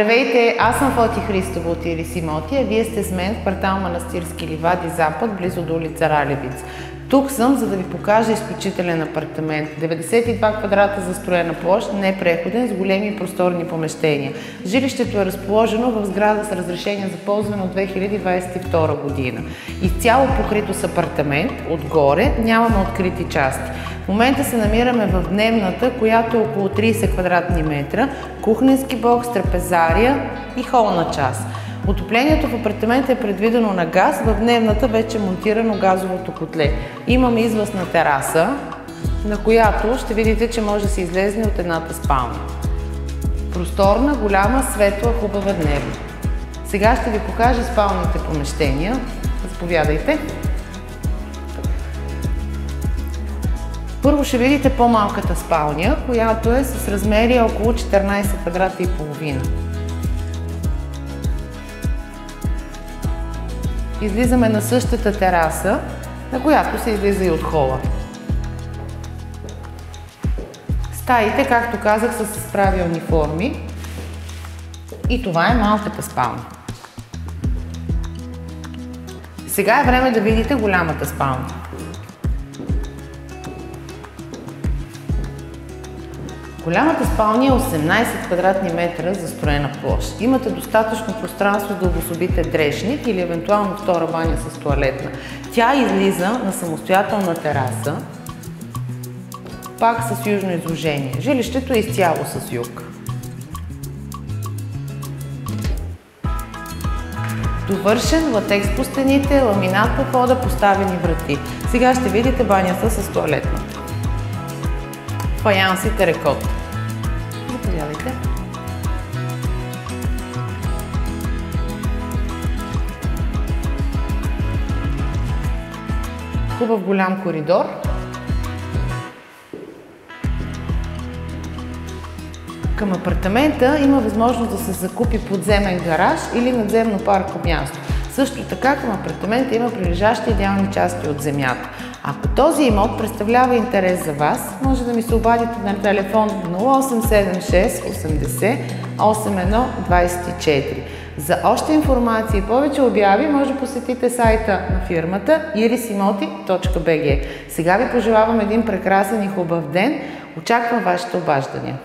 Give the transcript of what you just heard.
Здравейте, аз съм Фоти Христова от Ирис Имоти, а вие сте с мен в квартал Манастирски ливади, запад, близо до улица Ралевица. Тук съм, за да ви покажа изключителен апартамент. 92 квадрата застроена площ, непреходен, с големи и просторни помещения. Жилището е разположено в сграда с разрешение за ползване от 2022 година. Изцяло покрито с апартамент, отгоре нямаме открити части. В момента се намираме в дневната, която е около 30 квадратни метра, кухненски бокс, трапезария и холна част. Отоплението в апартамента е предвидено на газ, в дневната вече е монтирано газовото котле. Имаме излъзна тераса, на която ще видите, че може да се излезне от едната спалня. Просторна, голяма, светла, хубава дневна. Сега ще ви покажа спалните помещения. Заповядайте. Първо ще видите по-малката спалня, която е с размери около 14 квадрата и половина. Излизаме на същата тераса, на която се излиза и от хола. Стаите, както казах, са с правилни форми. И това е малката спалня. Сега е време да видите голямата спалня. Голямата спалня е 18 квадратни метра застроена площ. Имате достатъчно пространство да обособите дрешник или евентуално втора баня с тоалетна. Тя излиза на самостоятелна тераса, пак с южно изложение. Жилището е изцяло с юг. Довършен латекс по стените, ламинат по пода, поставени врати. Сега ще видите банята с тоалетната. Фаянс и теракот. Заповядайте. Хубав голям коридор. Към апартамента има възможност да се закупи подземен гараж или надземно парко място. Също така към апартамента има прилежащи идеални части от земята. Ако този имот представлява интерес за вас, може да ми се обадите на телефон 0876 80 81 24. За още информация и повече обяви може да посетите сайта на фирмата irisimoti.bg. Сега ви пожелавам един прекрасен и хубав ден. Очаквам вашите обаждания.